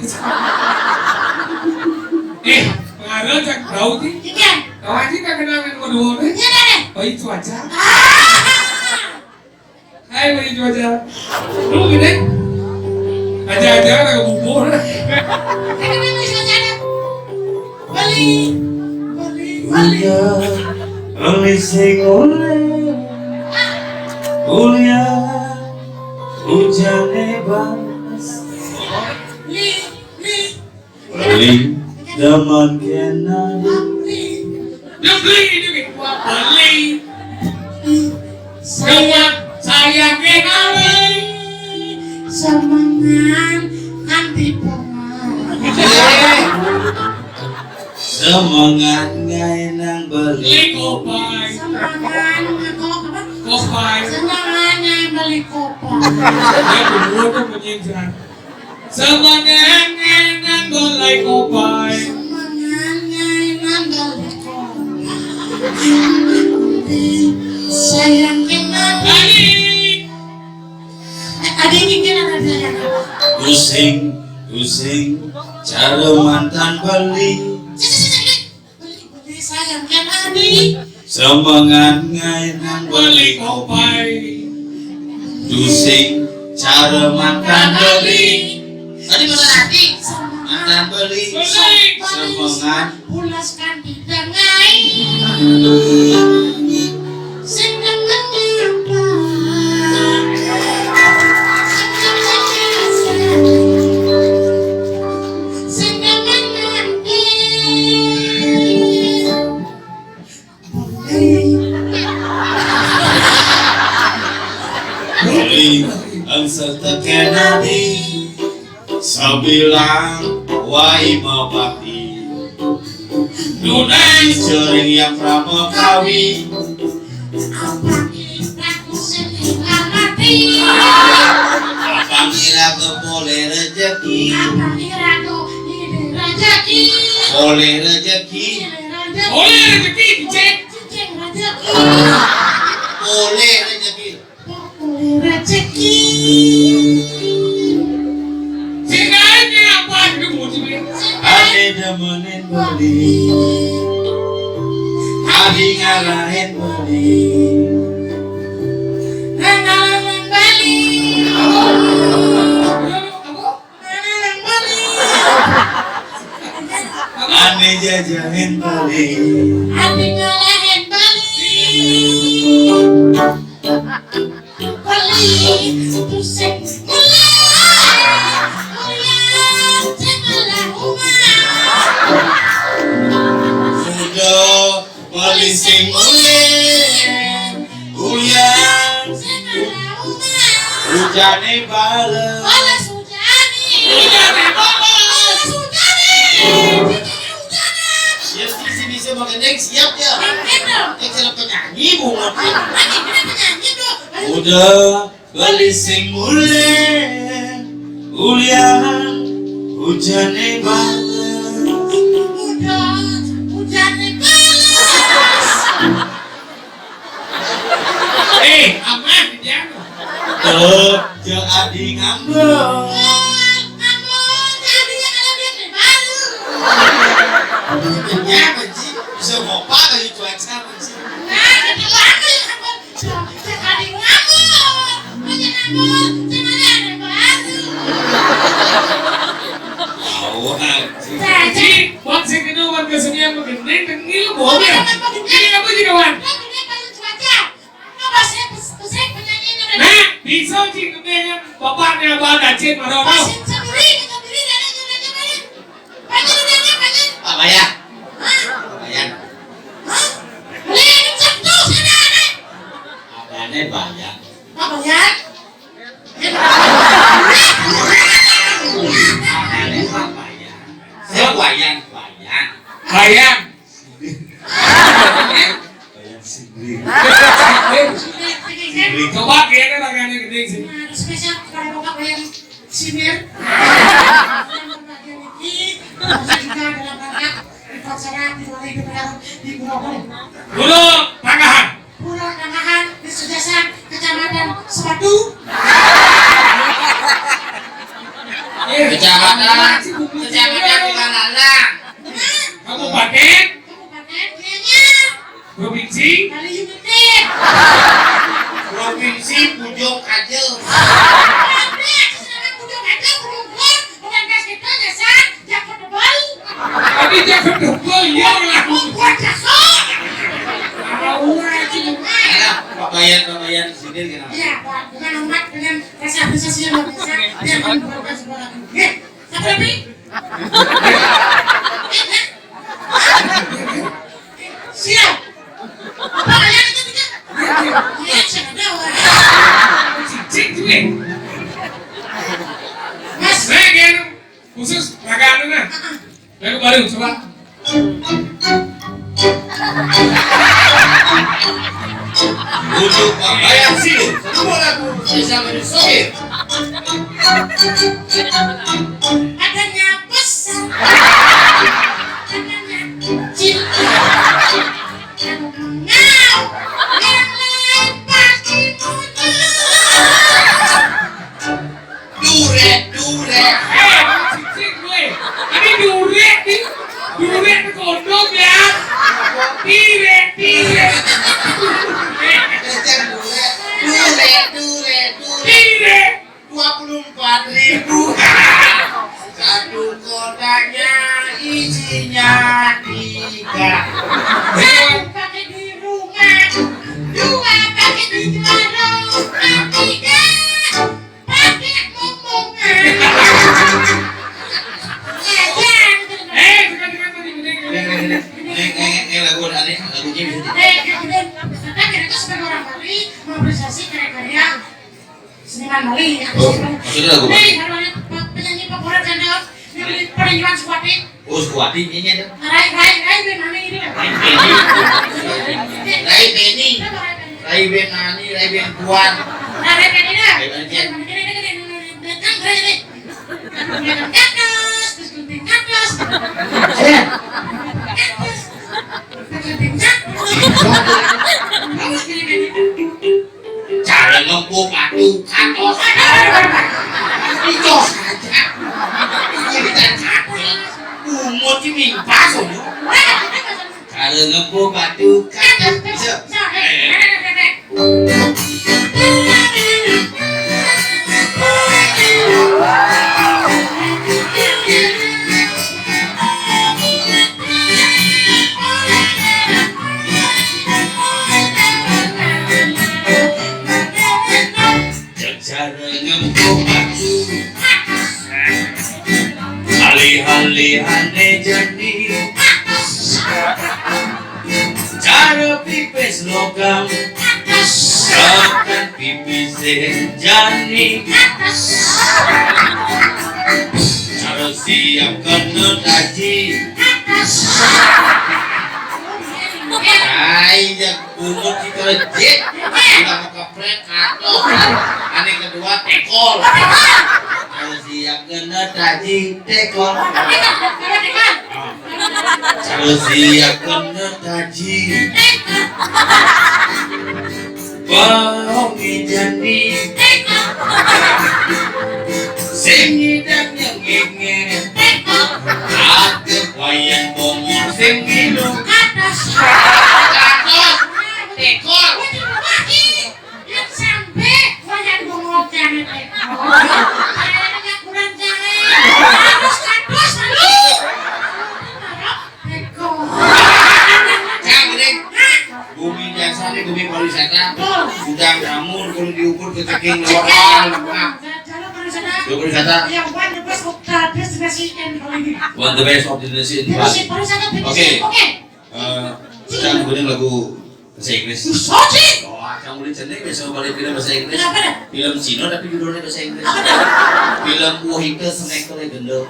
pengaruh cak tahu sih tahu aja kan kenangan kedua nih bayi cuaca hai bayi cuaca lu gini aja ada bubur Beli sing kuliah ujane banas beli zaman kena yang beli itu gitu beli saya kenali semangat anti pengang semangat ngainang beli kopai semangat kopai semangatnya beli kopi ya kedua tuh menyingkirkan semangat ngainang beli kopai semangatnya beli kopi sayang kenapa ada ini kan ada yang pusing cara mantan beli beli sayang kan adi semangat ngainang beli kopai pusing cara mantan beli tadi mana tadi mantan beli semongan pulaskan didengai sing nemen nyapa sing nemen nganti beli angsal teken nabi sabilang wai mabati dunai sering yang pramo kawi apa kiraku sehingga mati apa kira ke boleh rezeki apa kiraku ini rezeki boleh rezeki Boleh rezeki dicek. cicing rezeki boleh rezeki boleh rezeki Singanya apa itu motifnya? ade demenin beli adi ngalahin beli Nanalang Bali Nanalang Bali ane jajahin beli Adi ngalahin Bali Bali Pusing mulai Mulai Janganlah sudah beli sing ulen uyan hujane balen Olah Sujani Hujane balen. Olah Sujani ya sini saya mau gendeng siap ya yang saya penyanyi bunga udah beli sing ulen uyan hujane balen Aman dia. Jeng adi ngambek kenapa sih bisa ngopak dari cuaca sih tahu aja Jadi buat saya kenal warga sini yang gendeng tengil boleh. Ini apa sih kawan? Nah, bisa sih gendeng bapaknya abang Aceh Marono. Pak Bayan Bayan adanya Bayan adanya Pak Bayan saya Bayan Bayan Bayang. Bayan sendiri Coba kayaknya tangannya gede sih. Spesial kepada Bapak yang sinir. Juga dalam rangka upacara dimulai di Pulau Dulu Panggahan. Pulau Kangahan di Sudasan Kecamatan Sepatu. kecamatan bukan alang Kabupaten. Kabupaten Gianyar. Provinsi. Kali United. provinsi Pujuk Kajel Tadi dia kedua ya lah. Pak Bayan sendiri kenapa Iya, Pak. Bukan umat dengan rasa apresiasi yang luar biasa. Dia mengeluarkan sebuah lagu. Siapa lebih? Siap. Pak Bayan itu tidak? Iya, siapa tahu. Cicing cuy. Mas. Saya kan khusus ragaan na. Lagu baru coba. Pujuk Pak Bayan sih semua lagu bisa menyusul Adanya besar. Adanya kecil. Yang mengenal. Yang lain pasti punya. Dure Cicing cuy. Ini durek nih. Durek itu kondom ya. Tire. Dure Tire. 24.000 satu kotak isinya 3. Satu pakai di rumah, 2 pakai di warung, 3 pakai ngomongan. Lagu aneh, lagunya bisa Kemudian itu sebagai orang Bali mengapresiasi karya-karya seniman Bali. Maksudnya lagu apa? Penyanyi favorit channel Peninjuan Suwati. Oh, Suwati nyanyi ada. Rai Benani ini. Rai Beni, Rai Benani, Rai Ben Puan. Rai Benani dah. Rai Benani. Cara ngempuk aduh katos. Itu saja. Kita katos. Umur ini pas loh. Cara ngempuk aduh katos. Bisa. Alih-alihane jadi cara pipis logam Sakan pipis jani cara siap kena daji Aja umur kita lejit udah mau kepret katos ane kedua tekol kalau siap kena daji tekol kalau siap kena daji bohongi jani sing ngidam yang ngenge agak wayan bongor sing ngilu katos tekol yang sampai wajan bongor jangan tekol kayaknya kurang jangan harus kados lalu tekol Cangkring bumi dasar bumi pariwisata udang jamur kudu diukur ke ceking lokal pariwisata one the best of the nation oke sekarang kemudian lagu bahasa Inggris kamu boleh cendek besok balik film bahasa Inggris film Cina tapi judulnya bahasa Inggris film Wahika Snack Legend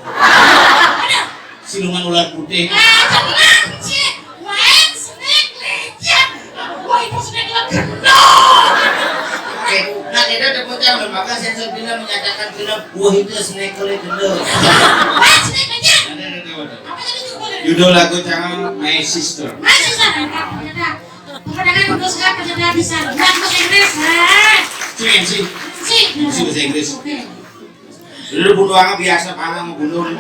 siluman ular putih oke, nah kita dapat lembaga sensor film menyatakan film Wahika Snack Legend judul lagu jangan My Sister pemandangan untuk sekarang ternyata bisa bahasa Inggris sih bahasa Inggris dulu bunuh orang biasa panah mau bunuh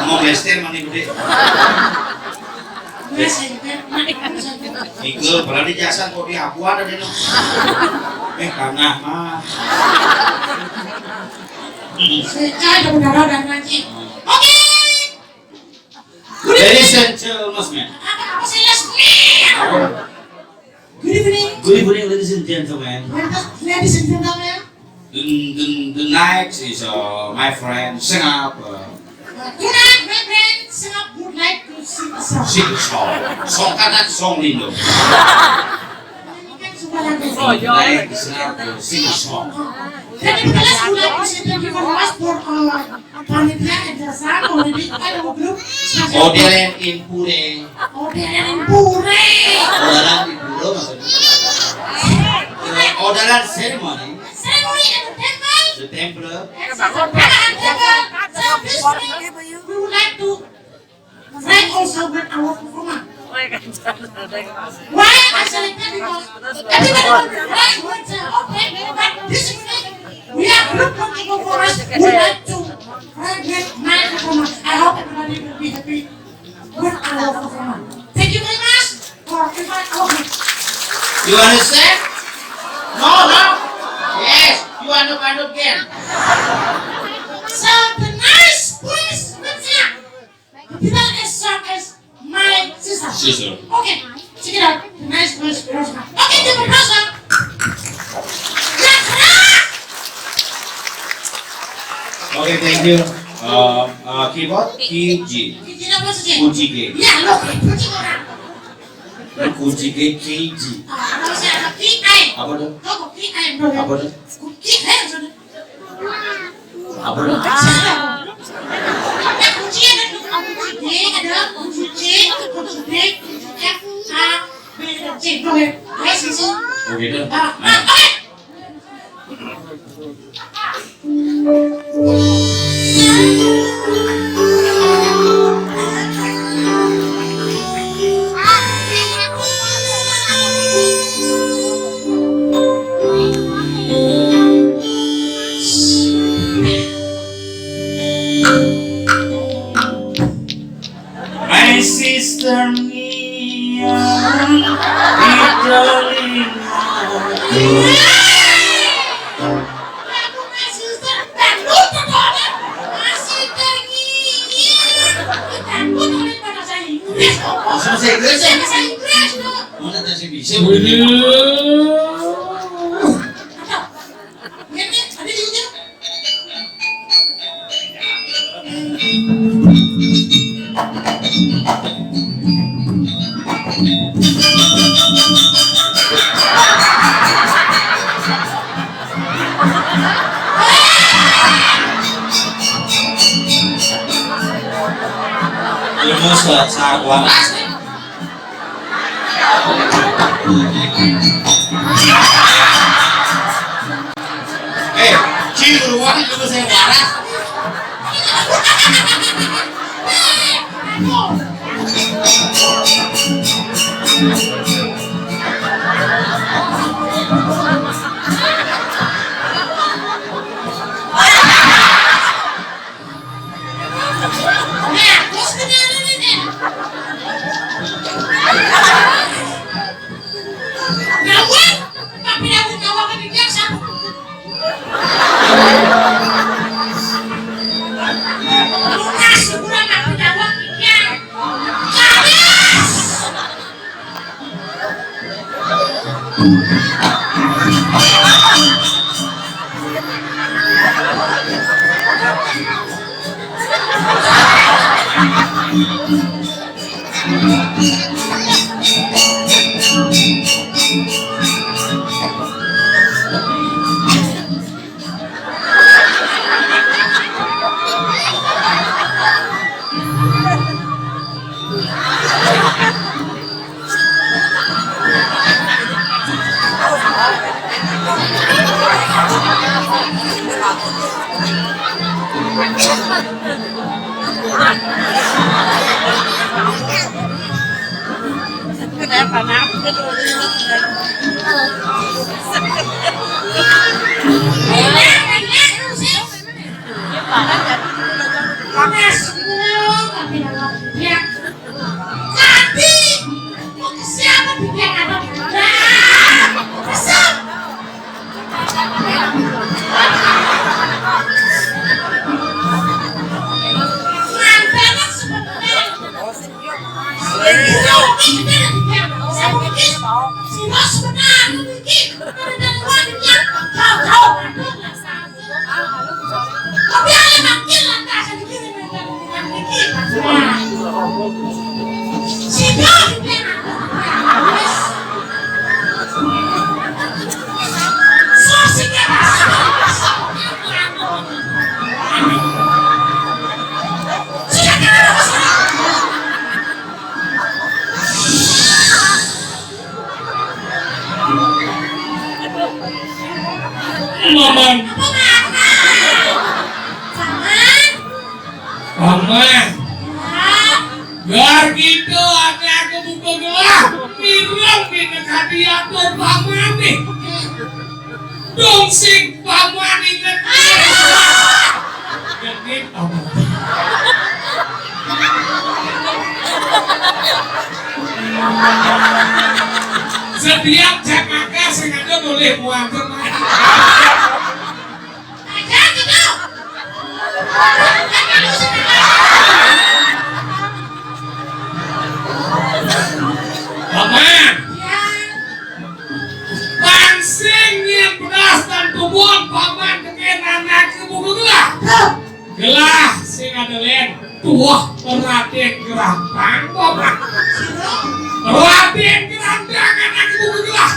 mau bester mana gede Nike pernah di jasa kok di Papua ada deh tanah mah saya udah berdarah dan lagi oke ladies and gentlemen apa sih good evening ladies and gentlemen ladies and gentlemen the night is my friend sing up tonight my friend sing up would like to sing a song sing a song kata song lindo like sing up sing a song jadi kelas would like to say thank you very much for panitia and jasa already ada grup Odelen in Pure Odelen Pure Odalan di Puro maksudnya Odalan ceremony at the temple the temple so this week we would like to thank also with our performance why I selected because everybody will right with okay but this week we have group of people for us who would like to thank with my performance I hope everybody will be happy with our performance thank you very much for inviting our group you understand? No yes you understand again so the nice boys what's up Not as strong as my sister. Sister. Okay, check it out. The nice voice, Rosa. Okay, different Rosa. Oke, thank you. Keyboard, key G. Tidak apa saja. Kunci G. Ya, lo kunci orang. Kunci G, key G. Kalau saya ada key I. Apa tuh? Kau key I, bro. Apa tuh? Key I, sudah. Apa tuh? Ya, kuncinya ada kunci D, ada kunci C, kunci D, kunci F, A, B, dan C. Bro, ya. Ayo, sisi. Oh gitu. Oke. My sister Mia, darling. Aku masih tertangguh terhadap masih terngiang. Tertangguh oleh bahasa Inggris. Bahasa Inggris ya? Bahasa Inggris loh. Mana ada sih bisa? Atau, ini ada juga. Ilmu saat waras. Cium ruang ilmu saya waras. Nah, terus kenapa ini? Nawan, tapi aku nawakan di biasa. Lunas, kurang aku nawak dia. Habis. Kenapa nak? Panas. Tapi nawak dia. Tapi, mau ke siapa dia ada? Bisa. Mantannya sebenarnya. Paman, paman, gar gitu aku buka gelas, mirang di dekat diatur paman nih. Dong sing paman inget. Genit paman. Setiap Jakarta sengaja boleh buang teman. gampang bapak. Raden gerandangan aku begilah.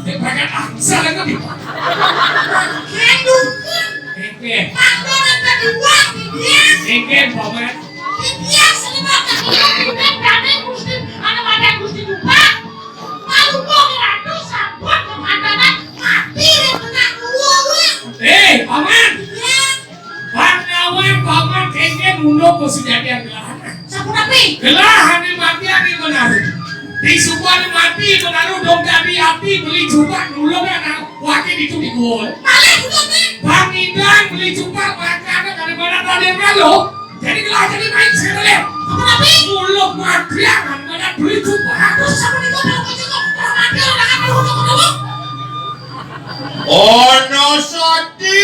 Deprakan aksa lagi nih. Engke. Engke paman. Paman. Pangawan paman engke mundur ke sejadian gelahan. Gelahan yang mati yang benar. Di sebuah mati menaruh dong dari api beli coba nulung anak wakil itu di gol. Bang Indang beli coba makanan kadang-kadang ada yang lalu. Jadi gelah jadi main sekali. Nulung mati yang mana beli coba. Ono soti.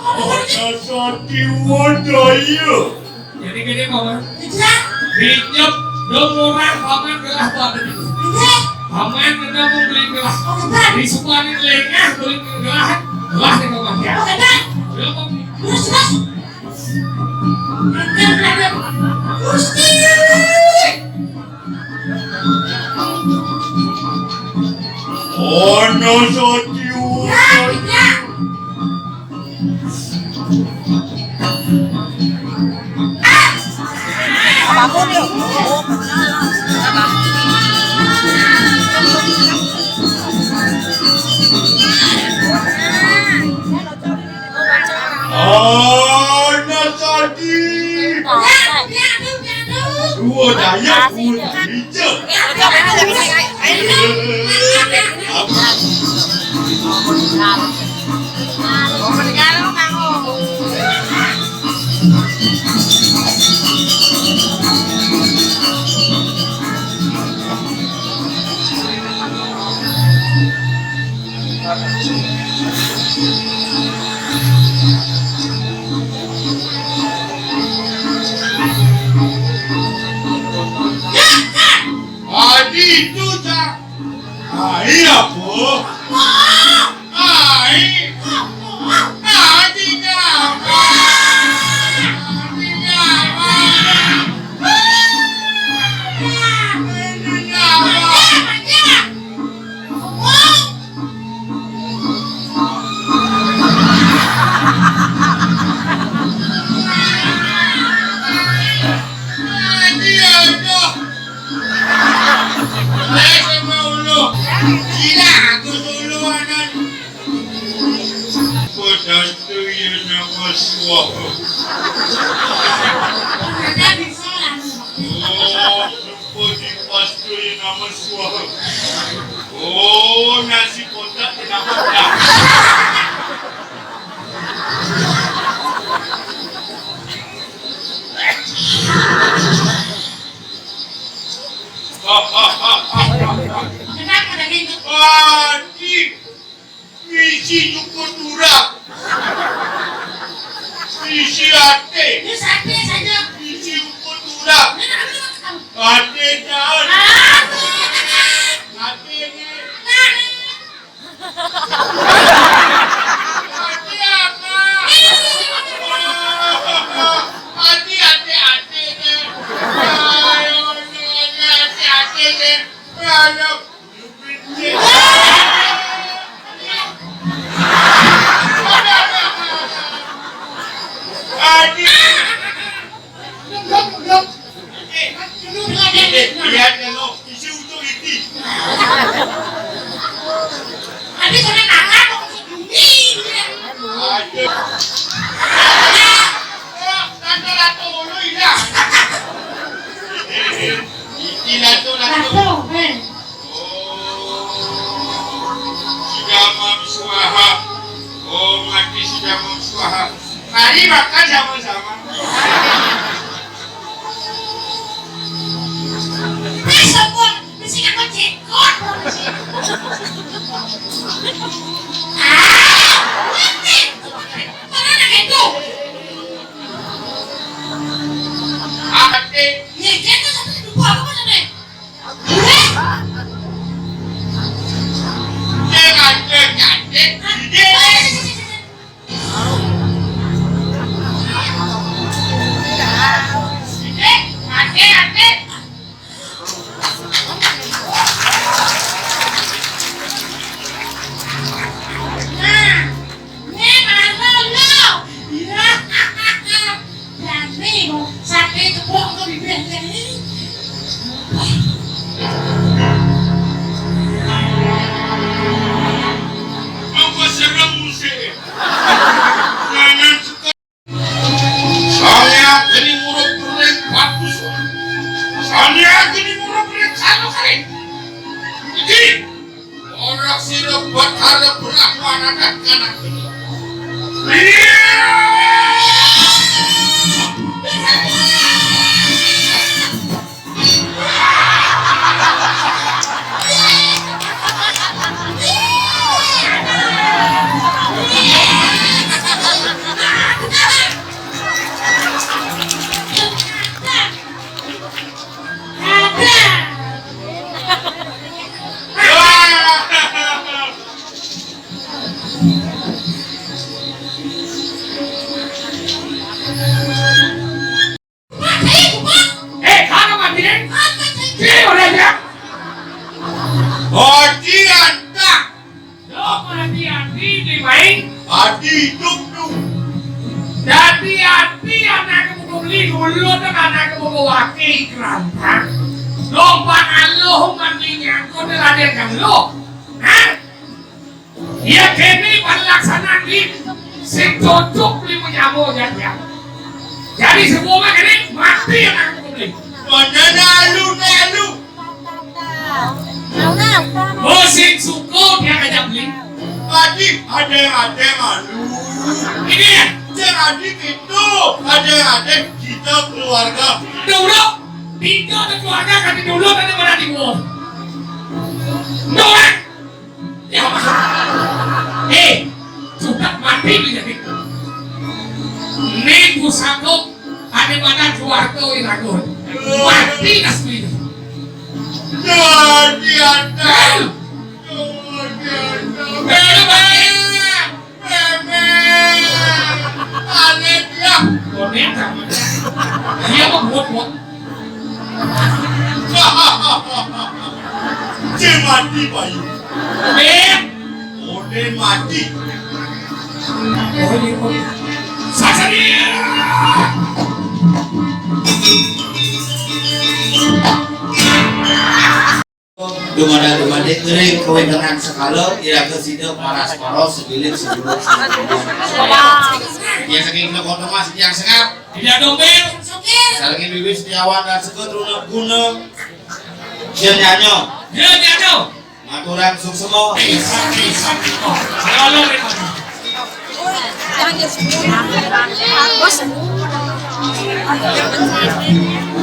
Ono soti wadaya. Jadi gini paman. Pinjam dong orang paman gelah pada itu. Paman kena mau beli gelah. Di semua ini lengah beli gelah. Gelah nih paman ya. Gelah paman. Ono soti wadaya. Bangun yuk. Ono soti. Wadaya kulit hijau. Adi itu tak. Iya po. Ai. Adi ngapa? Adi ngapa? Adi ngapa? Adi ada. Saya mau gila aku duluanan. Podastu yang nama suara. Oh, seperti pastu yang nama suara. Oh, nasi kotak yang nama. Adik, misi cukup turap, misi ate, misi cukup turap, ate jangan, ate ni, ate apa? Ate ni, ayo ni, ate ni, ayo. Lihat kalau isi untuk ini. Abi sana kakak mau ke bumi. Ada. Lato ulu ina. Lato. Lato, ben. Sudah memsuaha. Oh, mati sudah memsuaha. Mari makan sama-sama. Besok pun, bisikan jenggot. Mati. Mana nak itu? Ate, Ya jenggot sampai dua apa macam ni? orang sirap buat harap berlakuan anak-anak ini. Adi duk. Jadi hati anak mau beli dulu dan anak mau wakil kerantang. Lompat aloh mandinya kau ada yang lo, ya kini pelaksanaan ini setutup lima nyamu jadi. Jadi semua kini mati anak mau beli. Mana nalu. Musim suku dia ngajak beli. Tadi ada malu. Ini ya. Jangan gitu. Ada kita keluarga. Dulu, kita dan keluarga kami dulu tadi mana di gua. Doang. Ya sudah mati jadi. Nih pusako ada mana keluarga irago. Mati asli. Jadi ada. Dia mau buat. Dia mati bayi. Dia mati. Sasaria. Dumada kering kewenangan sekala ira ke situ paras paros sebilik sebelum. Ya saking lekot mas yang sengap. Tidak dompet. Saking bibis setiawan dan sekut runa guna. Dia nyanyo. Maturan suksemo. Jangan